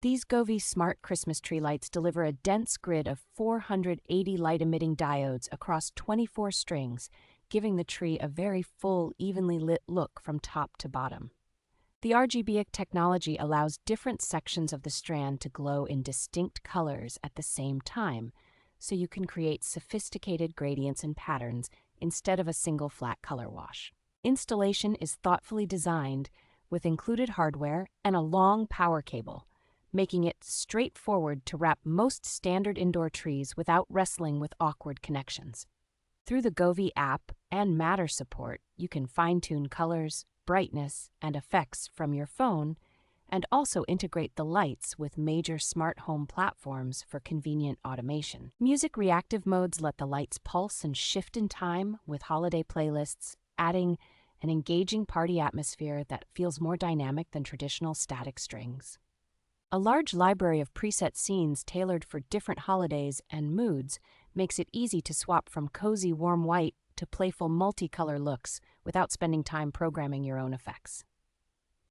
These Govee smart Christmas tree lights deliver a dense grid of 480 light-emitting diodes across 24 strings, giving the tree a very full, evenly lit look from top to bottom. The RGBIC technology allows different sections of the strand to glow in distinct colors at the same time, so you can create sophisticated gradients and patterns instead of a single flat color wash. Installation is thoughtfully designed with included hardware and a long power cable, making it straightforward to wrap most standard indoor trees without wrestling with awkward connections. Through the Govee app and Matter support, you can fine-tune colors, brightness, and effects from your phone, and also integrate the lights with major smart home platforms for convenient automation. Music-reactive modes let the lights pulse and shift in time with holiday playlists, adding an engaging party atmosphere that feels more dynamic than traditional static strings. A large library of preset scenes tailored for different holidays and moods makes it easy to swap from cozy warm white to playful multicolor looks without spending time programming your own effects.